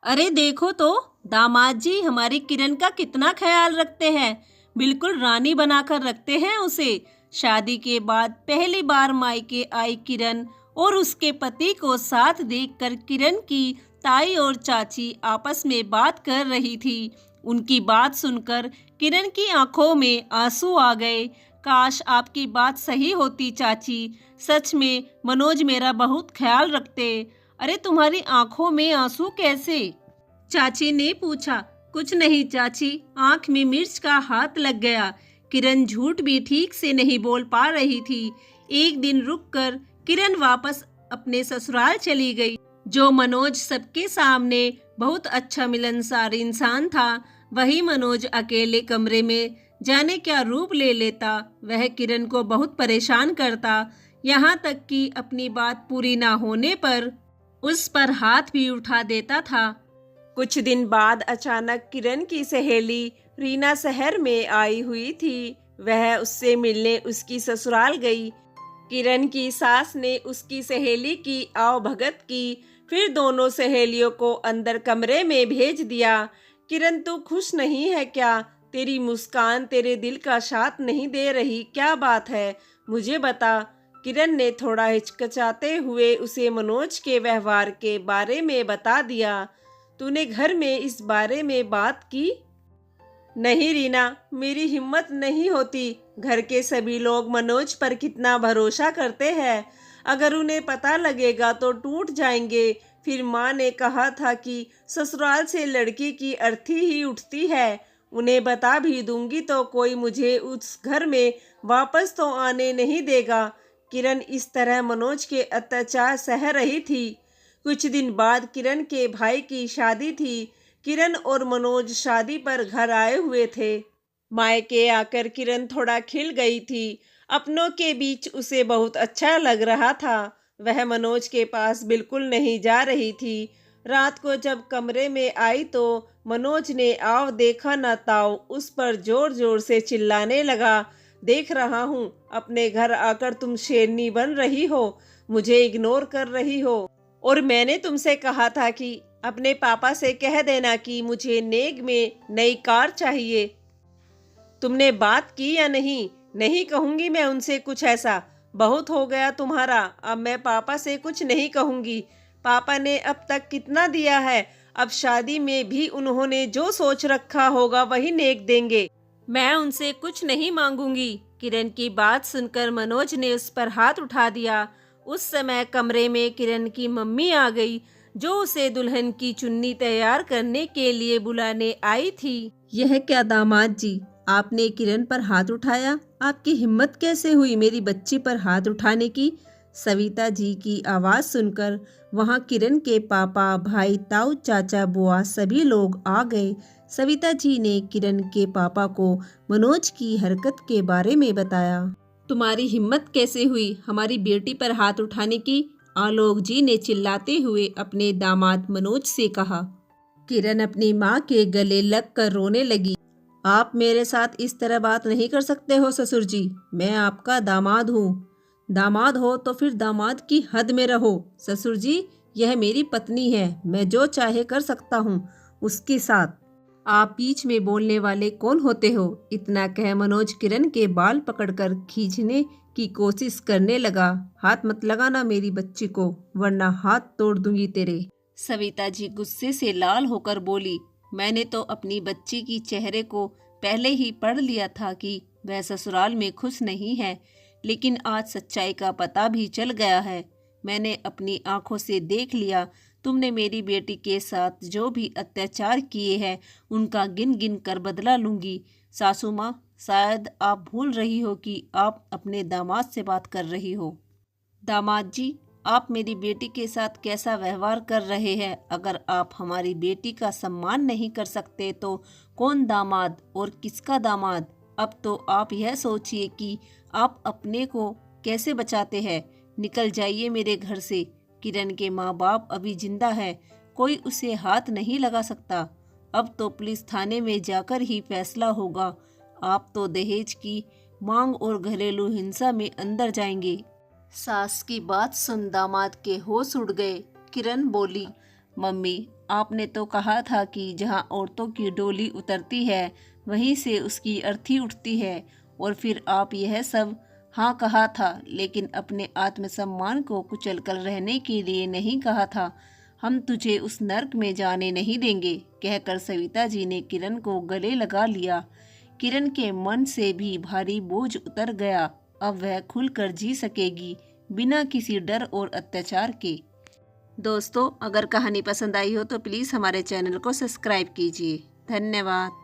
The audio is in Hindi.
अरे देखो तो, दामाद जी हमारी किरण का कितना ख्याल रखते हैं। बिल्कुल रानी बनाकर रखते हैं उसे। शादी के बाद पहली बार मायके आई किरण और उसके पति को साथ देखकर किरण की ताई और चाची आपस में बात कर रही थी। उनकी बात सुनकर किरण की आंखों में आंसू आ गए। काश आपकी बात सही होती चाची। सच में मनोज मेरा बहुत ख्याल रखते। अरे तुम्हारी आंखों में आंसू कैसे? चाची ने पूछा। कुछ नहीं चाची, आंख में मिर्च का हाथ लग गया। किरण झूठ भी ठीक से नहीं बोल पा रही थी। एक दिन रुककर किरण वापस अपने ससुराल चली गई। जो मनोज सबके सामने बहुत अच्छा मिलनसार इंसान था, वही मनोज अकेले कमरे में जाने क्या रूप ले लेता। वह किरण को बहुत परेशान करता, यहाँ तक कि अपनी बात पूरी ना होने पर उस पर हाथ भी उठा देता था। कुछ दिन बाद अचानक किरण की सहेली रीना शहर में आई हुई थी। वह उससे मिलने उसकी ससुराल गई। किरण की सास ने उसकी सहेली की आवभगत की, फिर दोनों सहेलियों को अंदर कमरे में भेज दिया। किरण तू खुश नहीं है क्या? तेरी मुस्कान तेरे दिल का साथ नहीं दे रही, क्या बात है? मुझे बता। किरण ने थोड़ा हिचकिचाते हुए उसे मनोज के व्यवहार के बारे में बता दिया। तूने घर में इस बारे में बात की? नहीं रीना, मेरी हिम्मत नहीं होती। घर के सभी लोग मनोज पर कितना भरोसा करते हैं। अगर उन्हें पता लगेगा तो टूट जाएंगे। फिर माँ ने कहा था कि ससुराल से लड़की की अर्थी ही उठती है। उन्हें बता भी दूंगी तो कोई मुझे उस घर में वापस तो आने नहीं देगा। किरण इस तरह मनोज के अत्याचार सह रही थी। कुछ दिन बाद किरण के भाई की शादी थी। किरण और मनोज शादी पर घर आए हुए थे। मायके आकर किरण थोड़ा खिल गई थी। अपनों के बीच उसे बहुत अच्छा लग रहा था। वह मनोज के पास बिल्कुल नहीं जा रही थी। रात को जब कमरे में आई तो मनोज ने आव देखा न ताव उस पर जोर जोर से चिल्लाने लगा। देख रहा हूँ, अपने घर आकर तुम शेरनी बन रही हो, मुझे इग्नोर कर रही हो। और मैंने तुमसे कहा था कि अपने पापा से कह देना कि मुझे नेग में नई कार चाहिए। तुमने बात की या नहीं? नहीं कहूंगी मैं उनसे कुछ ऐसा। बहुत हो गया तुम्हारा। अब मैं पापा से कुछ नहीं कहूंगी। पापा ने अब तक कितना दिया है। अब शादी में भी उन्होंने जो सोच रखा होगा वही नेक देंगे। मैं उनसे कुछ नहीं मांगूंगी। किरण की बात सुनकर मनोज ने उस पर हाथ उठा दिया। उस समय कमरे में किरण की मम्मी आ गई, जो उसे दुल्हन की चुन्नी तैयार करने के लिए बुलाने आई थी। यह क्या दामाद जी, आपने किरण पर हाथ उठाया? आपकी हिम्मत कैसे हुई मेरी बच्ची पर हाथ उठाने की? सविता जी की आवाज़ सुनकर वहां किरण के पापा, भाई, ताऊ, चाचा, बुआ सभी लोग आ गए। सविता जी ने किरण के पापा को मनोज की हरकत के बारे में बताया। तुम्हारी हिम्मत कैसे हुई हमारी बेटी पर हाथ उठाने की? आलोक जी ने चिल्लाते हुए अपने दामाद मनोज से कहा। किरण अपनी माँ के गले लगकर रोने लगी। आप मेरे साथ इस तरह बात नहीं कर सकते हो ससुर जी। मैं आपका दामाद हूँ। दामाद हो तो फिर दामाद की हद में रहो। ससुर जी, यह मेरी पत्नी है, मैं जो चाहे कर सकता हूँ उसके साथ। आप बीच में बोलने वाले कौन होते हो? इतना कह मनोज किरण के बाल पकड़कर खींचने की कोशिश करने लगा। हाथ मत लगाना मेरी बच्ची को, वरना हाथ तोड़ दूंगी तेरे। सविता जी गुस्से से लाल होकर बोली। मैंने तो अपनी बच्ची की चेहरे को पहले ही पढ़ लिया था कि वह ससुराल में खुश नहीं है, लेकिन आज सच्चाई का पता भी चल गया है। मैंने अपनी आंखों से देख लिया। तुमने मेरी बेटी के साथ जो भी अत्याचार किए हैं उनका गिन गिन कर बदला लूंगी। सासू माँ, शायद आप भूल रही हो कि आप अपने दामाद से बात कर रही हो। दामाद जी, आप मेरी बेटी के साथ कैसा व्यवहार कर रहे हैं? अगर आप हमारी बेटी का सम्मान नहीं कर सकते तो कौन दामाद और किसका दामाद? अब तो आप यह सोचिए कि आप अपने को कैसे बचाते हैं। निकल जाइए मेरे घर से। किरण के माँ बाप अभी जिंदा है, कोई उसे हाथ नहीं लगा सकता। अब तो पुलिस थाने में जाकर ही फैसला होगा। आप तो दहेज की मांग और घरेलू हिंसा में अंदर जाएंगे। सास की बात सुन दामाद के होश उड़ गए। किरण बोली, मम्मी आपने तो कहा था कि जहाँ औरतों की डोली उतरती है वहीं से उसकी अर्थी उठती है, और फिर आप यह सब हाँ कहा था, लेकिन अपने आत्मसम्मान को कुचल कर रहने के लिए नहीं कहा था। हम तुझे उस नर्क में जाने नहीं देंगे, कहकर सविता जी ने किरण को गले लगा लिया। किरण के मन से भी भारी बोझ उतर गया। अब वह खुलकर जी सकेगी बिना किसी डर और अत्याचार के। दोस्तों, अगर कहानी पसंद आई हो तो प्लीज़ हमारे चैनल को सब्सक्राइब कीजिए। धन्यवाद।